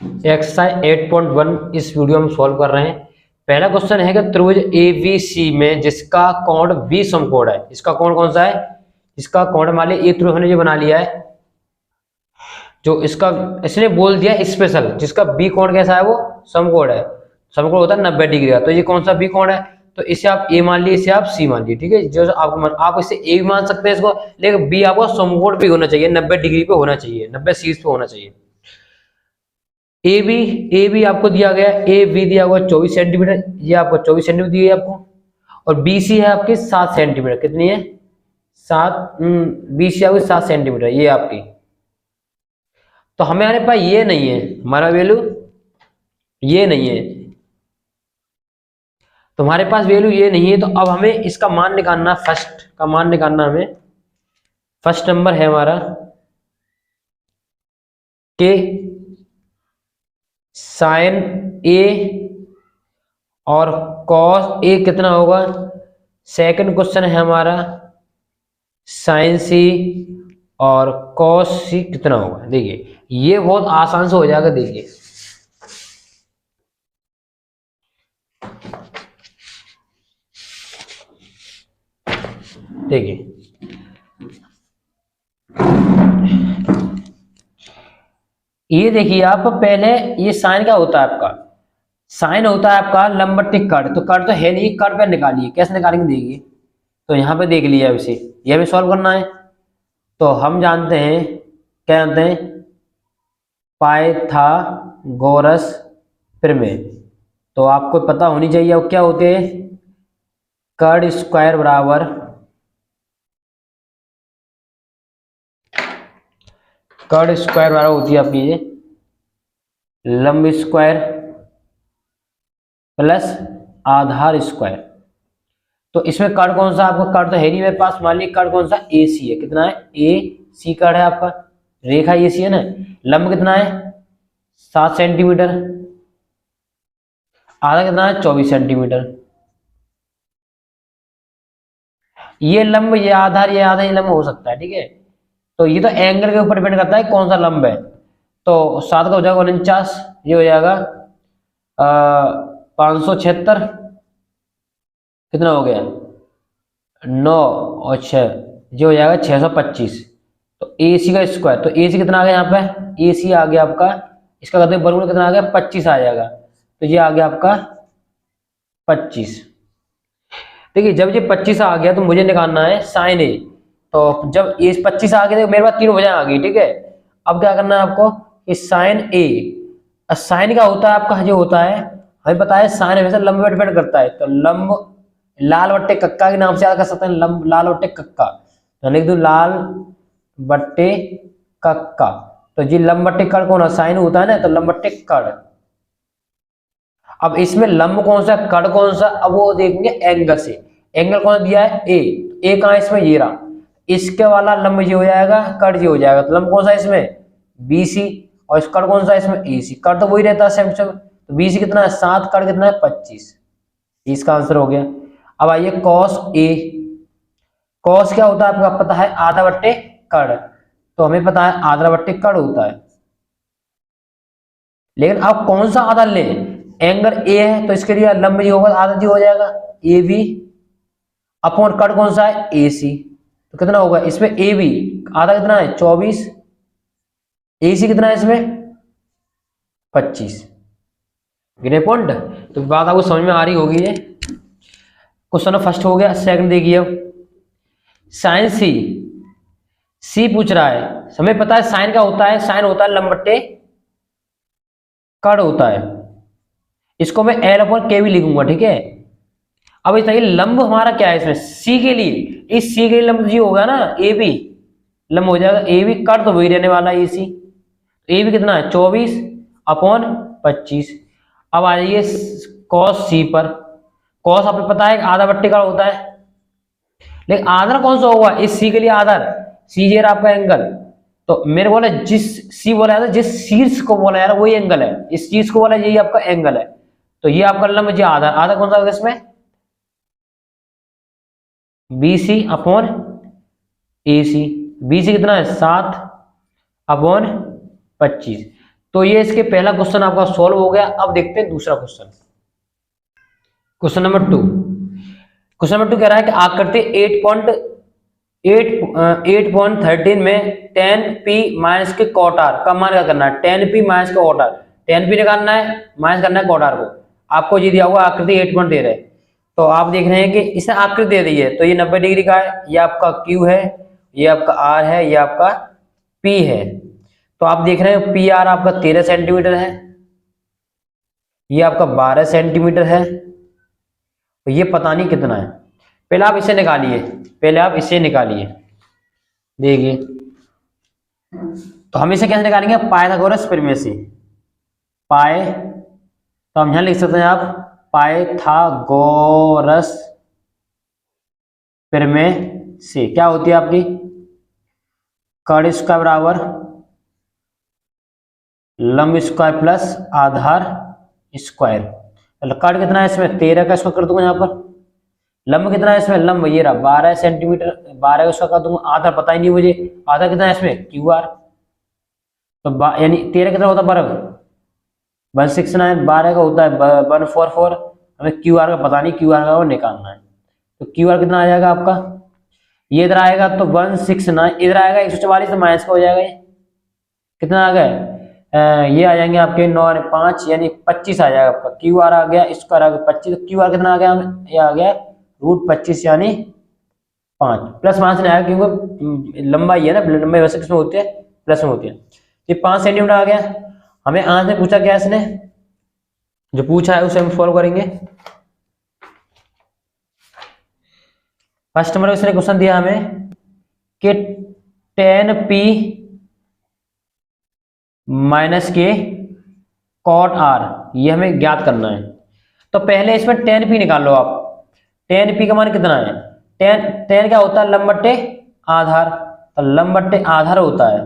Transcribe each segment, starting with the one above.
Exercise 8.1 इस video में solve कर रहे हैं। पहला क्वेश्चन है कि त्रिभुज एबीसी में जिसका कोण 20 समकोण है, इसका कोण कौन सा है? इसका कोण मान लिया एक त्रिभुज हमने जो बना लिया है, जो इसका इसने बोल दिया स्पेशल, जिसका बी कोण कैसा है? वो समकोण है। समकोण होता है 90 डिग्री का। तो ये कौन सा बी कोण है? तो इसे आप ए मान लीजिए, इसे आप सी मान लीजिए, ठीक है। जो आपको आप इसे ए भी मान सकते हैं इसको, लेकिन बी आपको समकोण भी होना चाहिए, 90 डिग्री पे होना चाहिए, 90 शीर्ष पे होना चाहिए। ए बी आपको दिया गया, ए बी दिया हुआ 24 सेंटीमीटर, ये आपको 24 सेंटीमीटर दिया है आपको, और बी सी है आपकी 7 सेंटीमीटर। कितनी है? 7। बी सी आपकी 7 सेंटीमीटर, ये आपकी। तो हमारे पास ये नहीं है, हमारा वैल्यू ये नहीं है, तुम्हारे पास वैल्यू ये नहीं है। तो अब हमें इसका मान निकालना, फर्स्ट का मान निकालना हमें। फर्स्ट नंबर है हमारा के साइन ए और कॉस ए कितना होगा। सेकंड क्वेश्चन है हमारा साइन सी और कॉस सी कितना होगा। देखिए ये बहुत आसान से हो जाएगा। देखिए देखिए ये देखिए आप पहले, ये साइन क्या होता है आपका? साइन होता है आपका लंबवत कट। तो कट तो है नहीं, कट पे निकालिए। कैसे निकालेंगे देखिए। तो यहाँ पे देख लिया इसे, यह भी सॉल्व करना है। तो हम जानते हैं, क्या जानते हैं? पाइथागोरस प्रमेय। तो आपको पता होनी चाहिए अब क्या होते हैं। कट स्क्वायर बराबर होती है आपकी ये लंब स्क्वायर प्लस आधार स्क्वायर। तो इसमें कट कौन सा? आपका कट तो है नहीं मेरे पास। मान लीजिए कट कौन सा? ए सी है। कितना है? ए सी कट है आपका, रेखा ए सी है ना। लंब कितना है? 7 सेंटीमीटर। आधा कितना है? 24 सेंटीमीटर। ये लंब, ये आधार, ये आधा, ये लंब हो सकता है, ठीक है। तो ये तो एंगल के ऊपर डिपेंड करता है कौन सा लंब है। तो 7 का हो जाएगा 49, ये हो जाएगा 576। कितना हो गया? 9 और 6, ये हो जाएगा 625। तो ए सी का स्क्वायर, तो ए सी कितना आ गया यहाँ पे? ए सी आ गया आपका, इसका कहते हैं वर्गमूल कितना आ गया? 25 आ जाएगा। तो ये आ गया आपका 25। देखिए जब ये 25 आ गया तो मुझे निकालना है साइन ए। तो जब ये 25 आ गया तो मेरे पास 3 वजह आ गई, ठीक है। अब क्या करना है आपको कि साइन ए, साइन क्या होता है आपका? जो होता है हमें पता है साइन हमेशा लंब पे डिपेंड करता है। तो लंब लाल बट्टे कक्का के नाम से याद कर सकते हैं, लंब लाल बट्टे कक्का। तो लिख दूं लाल बट्टे कक्का। तो जी लंब बट्टे कड़ कौन है? साइन होता है ना, तो लंब बट्टे कड़। अब इसमें लंब कौन सा, कड़ कौन सा? अब वो देखेंगे एंगल से। एंगल कौन दिया है? ए। ए कहां? इसमें ये रहा। इसके वाला लंब ये हो जाएगा, कड़ ये हो जाएगा। तो लंब कौन सा इसमें? बीसी। और इस कड़ कौन सा इसमें? एसी। कड़ तो वही रहता है सेम सेम। तो बीसी कितना है? 7, कड़ कितना है? 25। इसका आंसर हो गया। अब आइए कॉस ए। कॉस क्या होता है आपको पता है? आधा बट्टे कड़। तो हमें पता है आधा बट्टे कड़ होता है। लेकिन आप कौन सा आधा लें? एंगल ए है तो इसके लिए लंब जो होगा आधा जी हो जाएगा, ए बी अपॉन कट कौन सा है? ए सी। तो कितना होगा इसमें? ए बी आधा कितना है? 24। ए सी कितना है इसमें? 25। गिने पॉइंट। तो बात आपको समझ में आ रही होगी। ये क्वेश्चन फर्स्ट हो गया। सेकंड देखिए अब साइन सी। सी पूछ रहा है, हमें पता है साइन क्या होता है? साइन होता है लंब बट्टे कड़ होता है। इसको मैं एल अपॉन के भी लिखूंगा, ठीक है। अब इस तरह लंब हमारा क्या है इसमें? सी के लिए, इस सी के लिए लंब जी होगा ना, ए बी लंब हो जाएगा। ए बी कट तो वही रहने वाला है, ए सी। ए बी कितना है? 24 अपॉन 25। अब आ जाइए कॉस सी पर। कॉस आपको पता है आधा बट्टे का होता है, लेकिन आधार कौन सा होगा इस सी के लिए? आधार सी जे आपका एंगल। तो मेरे बोला जिस सी बोला जाता है, जिस शीर्ष को बोला जा रहा है वही एंगल है। इस शीर्ष को बोला यही आपका एंगल है। तो ये आपका लंब जी आधार, आधा कौन सा होगा इसमें? बी सी अपॉन ए सी। बी सी कितना है? 7 अपॉन 25। तो ये इसके पहला क्वेश्चन आपका सॉल्व हो गया। अब देखते हैं दूसरा question. Question number 2। Question number 2 कह रहा है कि आकृति 8.13 में 10p माइनस के कोटार का मान क्या करना है। 10p माइनस का कोटार, 10p निकालना है, माइनस करना है कोटार को। आपको ये दिया हुआ आकृति 8 पॉइंट दे रहे हैं, तो आप देख रहे हैं कि इसने आकृति दे दी है, तो ये 90 डिग्री का है, ये आपका Q है, ये आपका R है, ये आपका P है। तो आप देख रहे हैं PR आपका 13 सेंटीमीटर है, ये आपका 12 सेंटीमीटर है, तो ये पता नहीं कितना है। पहले आप इसे निकालिए, देखिए। तो हम इसे कैसे निकालेंगे, पाइथागोरस प्रमेय से। तो हम यहां लिख सकते हैं आप पाइथागोरस प्रमेय से क्या होती है आपकी, कर्ण स्क्वायर बराबर लंब स्क्वायर प्लस आधार स्क्वायर। कर्ण कितना है इसमें, 13 का स्क्वायर कर दूंगा यहाँ पर। लंब कितना है इसमें, लंब ये रहा 12 सेंटीमीटर, 12 का स्क्वायर कर दूंगा। आधार पता ही नहीं मुझे, आधार कितना है इसमें, QR। तो यानी 13 कितना होता है वर्ग, 169, 12 का होता है 144। हमें QR का पता नहीं, QR का वो निकालना है। तो QR कितना आ जाएगा आपका, ये इधर आएगा तो 169, इधर आएगा 144, तो माइनस का हो जाएगा। ये कितना आ गया, ये आ जाएंगे आपके 9 और 5 यानी 25 आ जाएगा आपका। QR आ गया, स्क्वायर आ गया 25, तो QR कितना आ गया, ये आ गया √25 यानी 5। प्लस माइनस नहीं आएगा क्योंकि लंबाई है ना, लंबाई वैसे किसमें होती है, प्लस में होती है। ये 5 सेंटीमीटर आ गया। हमें आंसर पूछा क्या इसने, जो पूछा है उसे हम सॉल्व करेंगे। फर्स्ट नंबर इसने क्वेश्चन दिया हमें कि 10p माइनस के कॉट R, ये हमें ज्ञात करना है। तो पहले इसमें 10p निकाल लो आप। 10p का मान कितना है, 10 क्या होता है, लंब बट्टे आधार। तो लंब बट्टे आधार होता है,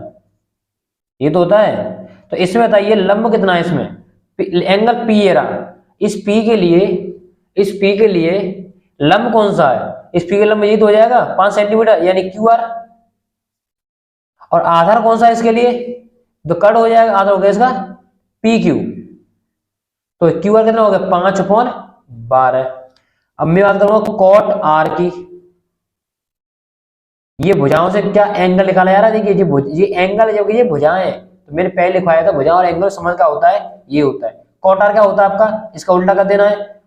ये तो होता है। तो इसमें बताइए लंब कितना है इसमें, एंगल P ये रहा। इस P के लिए लंब कौन सा है, इस P के लंब ये तो हो जाएगा 5 सेंटीमीटर यानी QR। और आधार कौन सा है इसके लिए, तो कट हो जाएगा, आधार हो गया इसका PQ। तो QR कितना हो गया, 5/12। अब मैं बात करूंगा कॉट R की। ये भुजाओं से क्या एंगल निकाला जा रहा है, देखिए ये एंगल जो कि ये भुजाएं, तो मैंने पहले लिखवाया था भुजा और एंगल समझ का होता है, ये होता है। कॉट R क्या होता है आपका, इसका उल्टा कर देना है,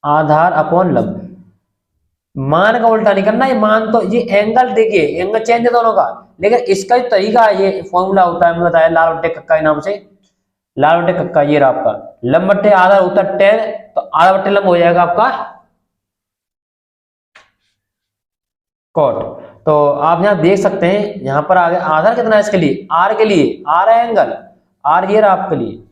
आधार अपॉन लंब। मान का उल्टा नहीं करना, ये मान तो ये एंगल देखिए, एंगल चेंज है दोनों का, लेकिन इसका जो तरीका है, ये फॉर्मूला होता है, मैं बताया लाल बट्टे कक्का के नाम से। लाल बट्टे कक्का ये रहा आपका, लंब बट्टे आधार होता है 10, तो आधा बट्टे लंब हो जाएगा आपका कॉट। तो आप यहाँ देख सकते हैं, यहाँ पर आगे आधार कितना है इसके लिए, R के लिए, R है एंगल, R ये रहा आपके लिए।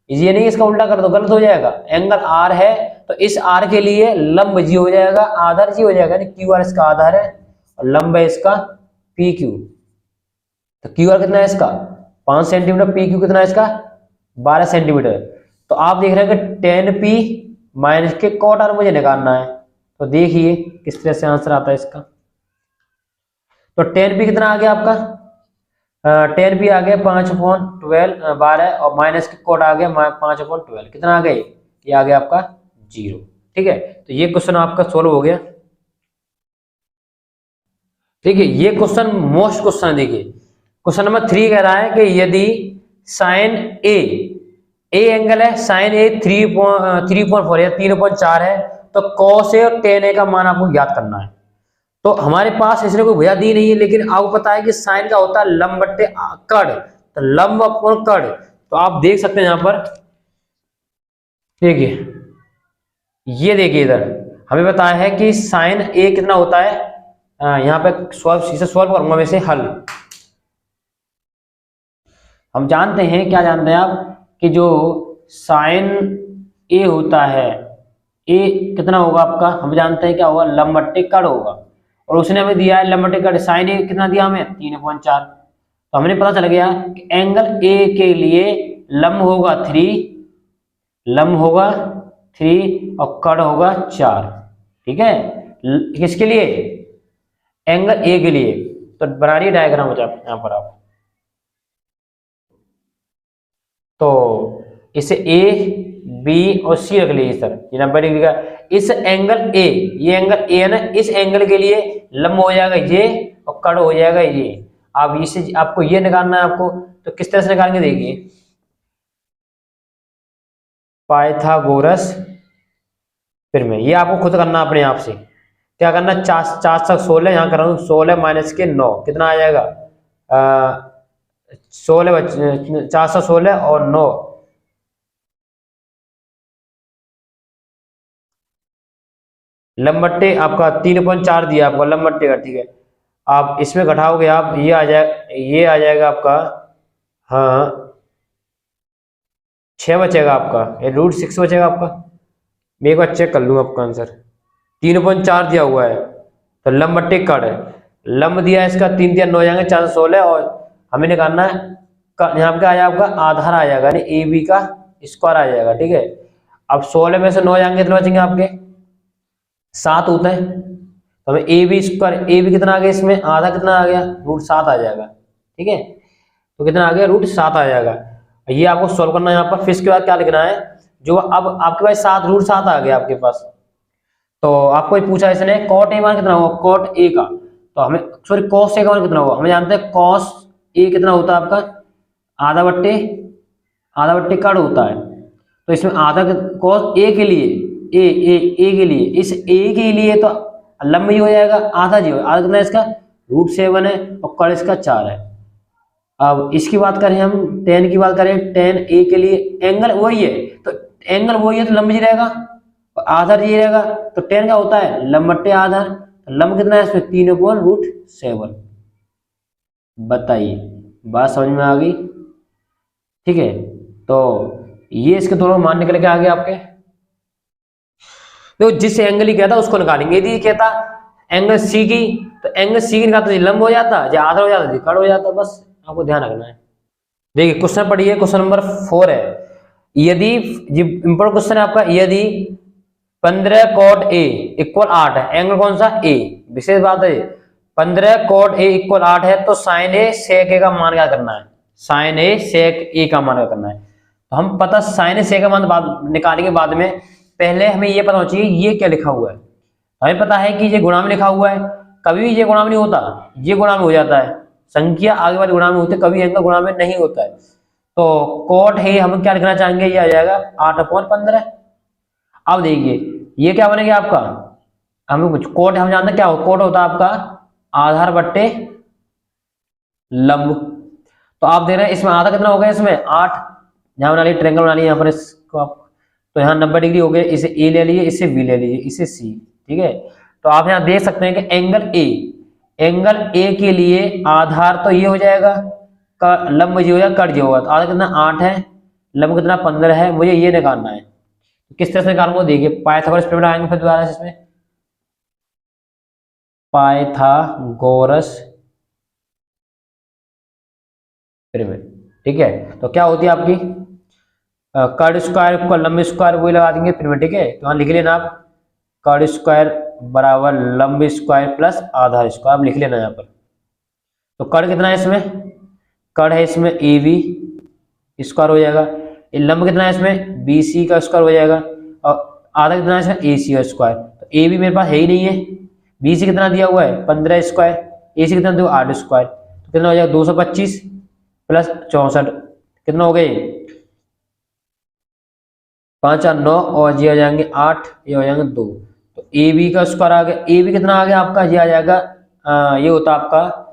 ये नहीं इसका उल्टा कर दो, गलत हो जाएगा। एंगल R है तो इस R के लिए लंब G हो जाएगा, आधार G हो जाएगा, QR इसका आधार है और लंब है इसका PQ। तो QR कितना है इसका 5 सेंटीमीटर, PQ कितना है इसका 12 सेंटीमीटर। तो आप देख रहे हैं कि 10p माइनस के कॉट R मुझे निकालना है। तो देखिए किस तरह से आंसर आता है इसका। तो 10p कितना आ गया आपका, 10p आ गया 5/12 और माइनस के कोड आ गया 5/12, कितना आ गया, ये आ गया आपका 0। ठीक है, तो ये क्वेश्चन आपका सोल्व हो गया। देखिए ये क्वेश्चन मोस्ट क्वेश्चन है। देखिए क्वेश्चन नंबर 3 कह रहा है कि यदि साइन ए एंगल है, साइन ए 3.4 या 3.4 है, तो कॉस ए और टेन ए का मान आपको ज्ञात करना है। तो हमारे पास इसने कोई भुजा दी नहीं है, लेकिन आपको पता है कि साइन का होता है लंब बट्टे कर्ण, तो लंब अपॉन कर्ण। तो आप देख सकते हैं यहाँ पर, देखिए ये देखिए इधर हमें बताया है कि साइन ए कितना होता है, यहाँ पे सॉल्व करूंगा वैसे हल। हम जानते हैं, क्या जानते हैं आप, कि जो साइन ए होता है, ए कितना होगा आपका, हम जानते हैं क्या होगा, लंब बट्टे कर्ण होगा। और उसने हमें दिया है लंब बट्टे कर्ण, साइन ए कितना दिया हमें 3.4। तो हमने पता चल गया कि एंगल ए के लिए लंब होगा 3, लंब होगा 3 और कर्ण होगा 4। ठीक है, किसके लिए, एंगल ए के लिए। तो बना रही डायग्राम हो जाए यहाँ पर आप। तो इसे ए बी और सी रख लीजिए सर, ये 90 डिग्री का। इस एंगल ए, ये एंगल ए है ना, इस एंगल के लिए लंब हो जाएगा ये और कड़ हो जाएगा ये। आप इसे, आपको ये निकालना है आपको, तो किस तरह से निकालेंगे देखिए, पाइथागोरस फिर में ये आपको खुद करना अपने आप से। क्या करना, 4 4 16, यहाँ कर रहा हूँ 16 माइनस के 9 कितना आ जाएगा, 16 416 और 9, लंबट्टे आपका 3.4 दिया आपको लंबट्टे का, ठीक है। आप इसमें घटाओगे आप, ये आ जाए, ये आ जाएगा आपका, हाँ 6 बचेगा आपका, ये √6 बचेगा आपका। मैं एक बार चेक कर लूँ आपका आंसर, 3.4 दिया हुआ है, तो लंबट्टे कड़ है, लंब दिया है इसका 3 3 9 जाएंगे 416, और हमें निकालना है यहाँ पे आ जाएगा आपका आधार आ जाएगा, यानी ए बी का स्क्वायर आ जाएगा, ठीक है। अब 16 में से 9 जाएंगे तो बचेंगे आपके 7 होते हैं, तो हमें A B square, A B कितना आ गया इसमें, आधा कितना आ गया, √7 आ जाएगा, ठीक है। तो कितना आ गया, √7 आ जाएगा। ये आपको सॉल्व करना है यहाँ पर। फिर इसके बाद क्या लिखना है, जो अब आपके पास √7 आ गया आपके पास, तो आपको पूछा इसने कॉट ए मान कितना होगा, कॉट ए का, तो हमें सॉरी कॉस ए का मान कितना होगा, हमें जानते हैं कॉस ए कितना होता है आपका, आधा बट्टे कड़ होता है। तो इसमें आधा कॉस ए के लिए, ए के लिए, इस ए के लिए तो लंब ही हो जाएगा, आधा जी होगा, आधा कितना है इसका, √7 है, और कड़ इसका 4 है। अब इसकी बात करें हम, tan की बात करें, tan ए के लिए एंगल वही है, तो एंगल वही है तो लंब जी रहेगा और आधार ये रहेगा, तो tan का होता है लंब बट्टे आधार, तो लंब कितना है इसमें 3/√7। बताइए बात समझ में आ गई, ठीक है। तो ये इसके दोनों मान निकल के आ गए आपके। तो जिस एंगल ही कहता उसको निकालेंगे, यदि कहता एंगल सी की, तो एंगल सी की निकालता लंब हो जाता, या आधार हो जाता, कड़ हो जाता, बस आपको ध्यान रखना है। देखिए क्वेश्चन पढ़िए, क्वेश्चन नंबर 4 है, यदि इंपॉर्टेंट क्वेश्चन है आपका, यदि 15 cot A = 8 है, एंगल कौन सा, ए, विशेष बात है, 15 cot A = 8 है, तो sin A sec A का मान क्या करना है, sin A sec A का मान क्या करना है। तो हम पता sin A sec का मान निकालेंगे बाद में, पहले हमें ये पता होना चाहिए ये क्या लिखा हुआ है। हमें पता है कि ये गुणा में लिखा हुआ है, कभी भी ये गुणा में नहीं होता, ये गुणा में हो जाता है, संख्या आगे वाले गुणा में होते, कभी एंगल गुणा में नहीं होता है। तो कोट है, हम क्या लिखना चाहेंगे, ये आ जाएगा 8/15। अब देखिए ये क्या बनेगा आपका, हमें कुछ कोट, हम जानते हैं क्या हो, कोट होता है आपका आधार बट्टे लंब। तो आप देख रहे हैं इसमें आधा कितना हो गया, इसमें 8, यहाँ बना लिया ट्रायंगल बना लिया यहाँ पर इसको आप, तो यहाँ 90 डिग्री हो गया, इसे ए ले लीजिए, इसे बी ले लीजिए, इसे सी, ठीक है। तो आप यहाँ देख सकते हैं कि एंगल ए के लिए आधार तो ये हो जाएगा, लंब जी हो जाएगा, कट जी होगा, तो आधा कितना 8 है, लंब कितना 15 है, मुझे ये निकालना है। तो किस तरह से निकालूंगा देखिए, पाइथागोरस पिरामिड आएंगे फिर दोबारा से इसमें, पाइथागोरस पिरामिड, ठीक है। तो क्या होती है आपकी, कट स्क्वायर को लंब स्क्वायर वही लगा देंगे पिरामिड, ठीक है। तो यहाँ लिख लेना आप, कट स्क्वायर बराबर लंब स्क्वायर प्लस आधार स्क्वायर, आप लिख लेना यहाँ पर। तो कड़ कितना है इसमें, कड़ है इसमें ए बी स्क्वायर हो जाएगा, लंब कितना है इसमें बी सी का स्क्वायर हो जाएगा, और आधा कितना है इसमें ए सी का स्क्वायर। तो ए बी मेरे पास है ही नहीं है, बी सी कितना दिया हुआ है 15 स्क्वायर, ए सी कितना दिया 8 स्क्वायर, तो कितना हो जाएगा 225 प्लस 64, कितना हो गए 5 और 9, और ये हो जाएंगे 8, ये हो जाएंगे 2। तो ए बी का स्क्वायर आ गया, ए बी कितना आ गया आपका, ये आ जाएगा ये होता है आपका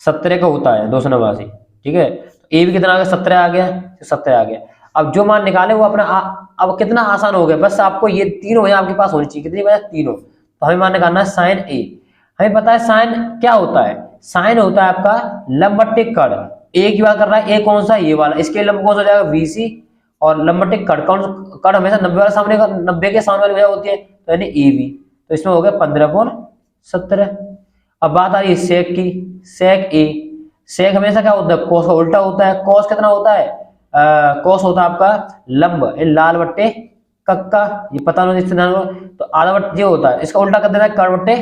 17 का होता है 289, ठीक है। तो ए बी कितना आ गया 17 आ गया, 17 आ गया। अब जो मान निकाले वो अपना अब कितना आसान हो गया, बस आपको ये तीनों यहाँ आपके पास होनी चाहिए, कितनी बार तीनों। तो हमें मान निकालना है साइन ए, हमें पता है साइन क्या होता है, साइन होता है आपका लंब बट्टे कड़, ए की बात कर रहा है, ए कौन सा ये वाला, इसके लंब कौन सा हो जाएगा BC, और लंब बट्टे कड़ कौन, कड़ हमेशा 90 वाला सामने का, 90 के सामने वाली वजह होती है, तो यानी AB। तो इसमें हो गया 15/17। अब बात आ रही है सेक की, सेक ए, सेक हमेशा क्या होता है, कोस का उल्टा होता है। कोस कितना होता है, कोस होता है आपका लंब लाल बट्टे कक्का, ये पता नहीं तो आधा बट्टे होता है, इसका उल्टा कर देना है कड़ बट्टे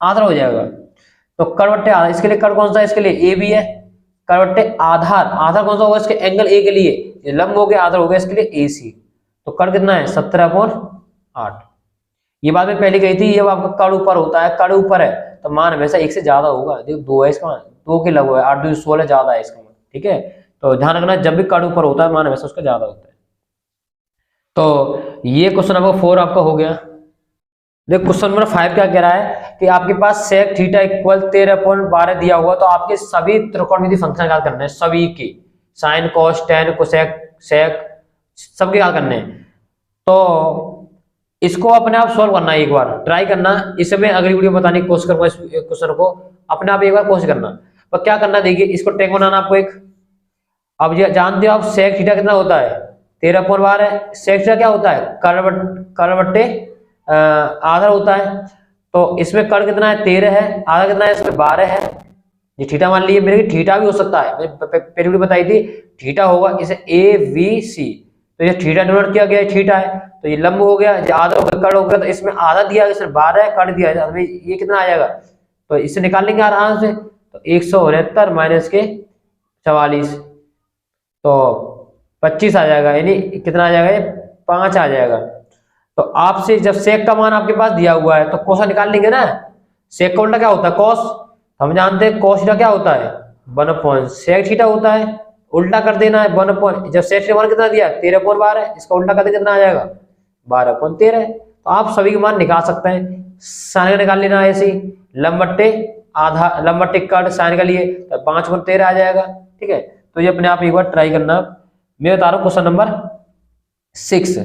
आधा हो जाएगा। तो कड़ बट्टे आधा, इसके लिए कड़ कौन सा है, इसके लिए ए बी है, कड़ बट्टे आधार, आधार कौन सा होगा इसके एंगल ए के लिए, ये लंब हो गया, आधार हो गया इसके लिए AC। तो कण कितना है 17/8। ये बात मैं पहले कही थी, जब आपका कण ऊपर होता है, कण ऊपर है तो मान हमेशा 1 से ज्यादा होगा। देखो 2 है इसका मान, 2 के लगभग है, 8 2 16 ज्यादा है इसका मान, ठीक है। तो ध्यान रखना जब भी कण ऊपर होता है मान हमेशा उसका ज्यादा होता है। तो ये क्वेश्चन नंबर 4 आपका हो गया। देखो क्वेश्चन नंबर 5 क्या कह रहा है कि आपके पास सेक थीटा इक्वल 13/12 दिया हुआ, तो आपके सभी त्रिकोणमितीय फंक्शन याद करने हैं, सभी के, sine cos tan cosec sec सबके याद करने हैं। तो इसको अपने आप सॉल्व करना है, एक बार ट्राई करना। इसे मैं अगली वीडियो में बताने की कोशिश करूंगा, इस क्वेश्चन को अपने आप एक बार कोशिश करना। पर क्या करना, देखिए इसको टेक बनाना आपको एक। अब जानते हो आप सेक थीटा कितना होता है 13/12। सेक थीटा क्या होता है, कर्ण बट्टे आधा होता है। तो इसमें कर्ण कितना है 13 है, आधा कितना है इसमें 12 है। ये थीटा मान लीजिए, मेरे थीटा भी हो सकता है, मैं पहले वीडियो बताई थी थीटा होगा इसे ABC। तो ये थीटा डिनोट किया गया थीटा है, तो ये लंब हो गया, आधा हो गया, कर्ण हो गया। तो इसमें आधा दिया गया, इसमें 12 है, कर्ण दिया है, हमें ये कितना आ जाएगा, तो इससे निकाल लेंगे आराम से। तो 169 माइनस के 44 तो 25 आ जाएगा, यानी कितना आ जाएगा, ये 5 आ जाएगा। तो आपसे जब सेक का मान आपके पास दिया हुआ है तो कोसा निकाल लेंगे ना। सेक का उल्टा क्या होता है कॉस, हम जानते हैं कॉस थीटा क्या होता है 1 सेक थीटा होता है। उल्टा कर देना है 1 जब सेक थीटा मान कितना दिया 13/12, इसका उल्टा कर दे कितना आ जाएगा 12/13। तो आप सभी के मान निकाल सकते हैं। साइन का निकाल लेना है ऐसे ही, लंब बट्टे आधा, लंब बट्टे कर्ण साइन का लिए तो 5/13 आ जाएगा, ठीक है। तो ये अपने आप एक बार ट्राई करना। मैं बता रहा हूँ क्वेश्चन नंबर 6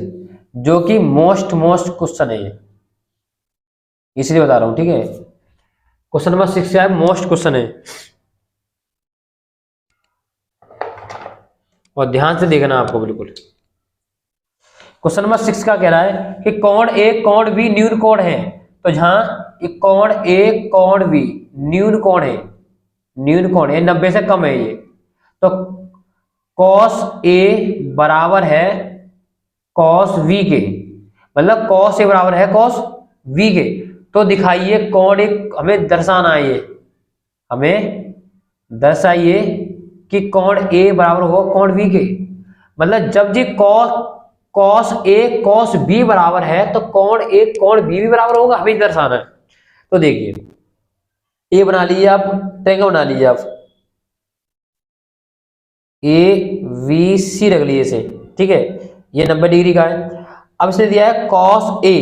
जो कि मोस्ट क्वेश्चन है ये, इसलिए बता रहा हूं, ठीक है। क्वेश्चन नंबर 6 क्या है, मोस्ट क्वेश्चन है, और ध्यान से देखना आपको बिल्कुल। क्वेश्चन नंबर 6 का कह रहा है कि कोण A कोण B न्यून कोण है। तो जहां एक कोण A कोण B न्यून कोण है, न्यून कोण है 90 से कम है ये, तो cos A बराबर है cos V के, मतलब cos A बराबर है cos V के। तो दिखाइए कोण एक, हमें दर्शाना है ये, हमें दर्शाइए कि कोण A बराबर होगा कोण V के। मतलब जब जी cos A cos B बराबर है तो कोण A कोण B भी बराबर होगा, हमें दर्शाना है। तो देखिए A बना लीजिए आप, ट्रायंगल बना लीजिए आप, ABC रख लीजिए इसे, ठीक है। ये 90 डिग्री का है। अब इसने दिया है cos A,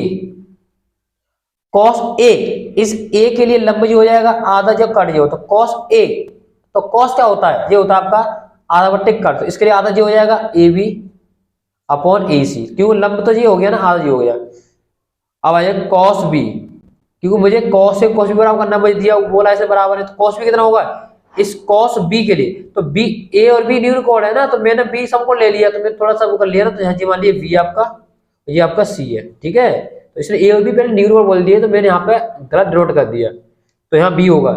cos A, इस A के लिए लंब जो हो जाएगा आधा जब कट जो, तो cos A, तो cos क्या होता है, ये होता है आपका आधा बट्टे कट, तो इसके लिए आधा जो हो जाएगा AB अपॉन AC, क्योंकि लंब तो ये हो गया ना, आधा जी हो गया। अब आ जाएगा cos B, क्योंकि मुझे cos से cos B बराबर करना, मुझे दिया बोला ऐसे बराबर है, तो cos B कितना होगा इस cos B के लिए, तो B A और B न्यून कोण है ना, तो मैंने B सबको ले लिया, तो मैं थोड़ा सा वो कर लिया ना, तो यहाँ जी मान लिया V आपका, ये आपका C है, ठीक है। तो इसलिए A और B पहले न्यून कोण बोल दिए, तो मैंने यहाँ पे गलत नोट कर दिया, तो यहाँ B होगा।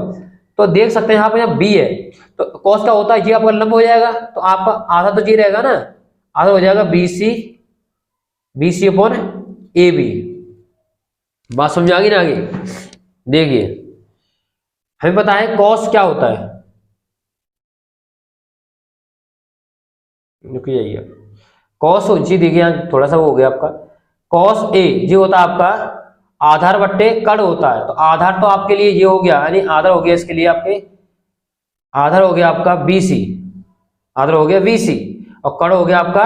तो देख सकते हैं यहाँ पे B है, तो cos का होता है ये आपका लंब हो जाएगा, तो आपका आधा तो जी रहेगा ना, आधा हो जाएगा BC अपॉन AB। बात समझ आ गई ना आगे। देखिए हमें पता है cos क्या होता है, रुकिए जाइए, cos जी देखिए यहाँ थोड़ा सा वो हो गया आपका, cos A जो होता है आपका आधार बट्टे कण होता है, तो आधार तो आपके लिए ये हो गया, यानी आधार हो गया इसके लिए आपके, आधार हो गया आपका BC, आधार हो गया BC, और कण हो गया आपका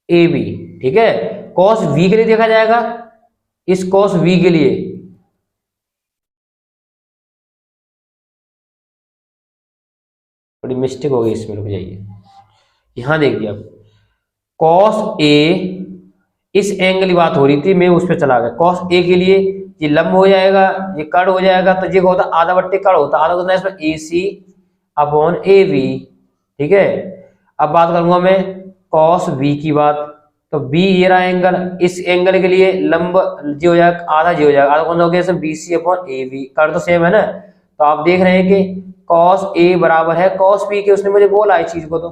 AB, ठीक है। cos V के लिए देखा जाएगा, इस cos V के लिए थोड़ी मिस्टेक हो गई इसमें, रुक जाइए, यहां देखिए आप cos A, इस एंगल की बात हो रही थी, मैं उस पर चला गया। cos A के लिए ये लंब हो जाएगा, ये कण हो जाएगा, तो ये होता आधा बट्टे कण होता, आधा होता है इसमें AC अपॉन AB, ठीक है। अब बात करूंगा मैं cos B की बात, तो B ये रहा एंगल, इस एंगल के लिए लंब जी हो जाएगा आधा, जी हो जाएगा आधा, कौन सा हो गया इसमें BC अपॉन AB, कण तो सेम है ना। तो आप देख रहे हैं कि cos A बराबर है cos B के, उसने मुझे बोला है चीज को, तो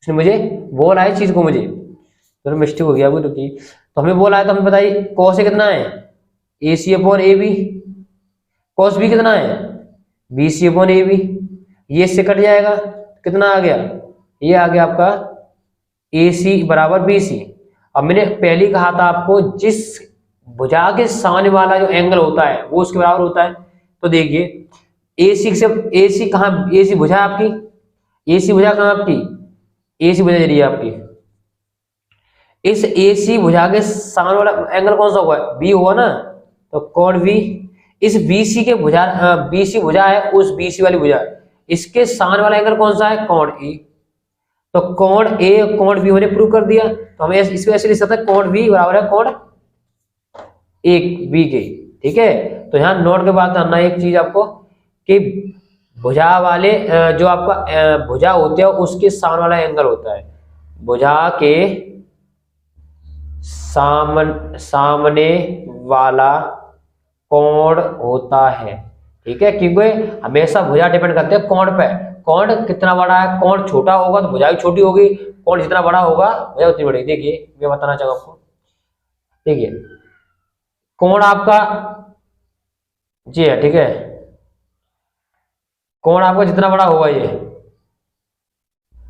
उसने मुझे बोला है चीज को, मुझे तो मिस्टेक हो गया वो, तो हमें बोला है, तो हमें बताइए cos A कितना है AC upon AB, cos B कितना है BC अपॉन AB, ये इससे कट जाएगा, कितना आ गया, ये आ गया आपका AC बराबर BC। अब मैंने पहले कहा था आपको जिस भुजा के सामने वाला जो एंगल होता है वो उसके बराबर होता है। तो देखिए AC से AC कहाँ, AC भुजा आपकी, AC भुजा कहाँ आपकी, AC भुजा जरिए आपकी, इस AC भुजा के सामने वाला एंगल कौन सा होगा, B होगा ना। तो कोण V, इस BC के भुजा BC भुजा है उस BC वाली भुजा, इसके सामने वाला एंगल कौन सा है, कोण A। तो कोण A कोण B मैंने प्रूव कर दिया। तो हमें इसको ऐसे लिख सकते हैं कोण V बराबर है कोण एक B के। ठीक है, तो यहाँ नोट के बाद जानना एक चीज आपको कि भुजा वाले जो आपका भुजा होते हैं उसके सामने वाला एंगल होता है, भुजा के सामने वाला कोण होता है। ठीक है, क्योंकि हमेशा भुजा डिपेंड करते हैं कोण पे, कोण कितना बड़ा है, कोण छोटा होगा तो भुजा भी छोटी होगी, कोण जितना बड़ा होगा भुजा उतनी बड़ी। देखिए मैं बताना चाहूंगा आपको, देखिए कोण आपका जी है, ठीक है, कोण आपका जितना बड़ा होगा ये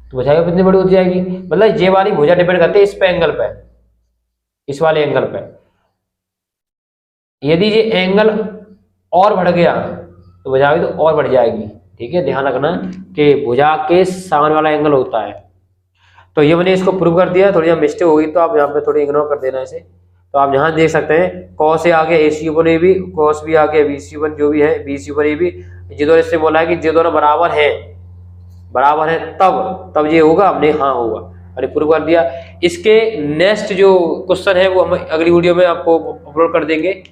तो भुजा भी कितनी बड़ी होती जाएगी। मतलब ये वाली भुजा डिपेंड करती है इस पे एंगल पे, इस वाले एंगल पे। यदि ये एंगल और बढ़ गया तो भुजा भी तो और बढ़ जाएगी। ठीक है, ध्यान रखना कि भुजा के सामने वाला एंगल होता है। तो ये मैंने इसको प्रूव कर दिया, थोड़ी मिस्टेक होगी तो आप यहाँ पे थोड़ी इग्नोर कर देना इसे। तो आप यहाँ देख सकते हैं cos ए आ गया AC ऊपर AB, cos B आ गया BC ऊपर जो भी है BC ऊपर AB। ये दोनों इससे बोला है कि ये दोनों बराबर है तब ये होगा, हमने हाँ होगा, मैंने प्रूव कर दिया। इसके नेक्स्ट जो क्वेश्चन है वो हम अगली वीडियो में आपको अपलोड कर देंगे।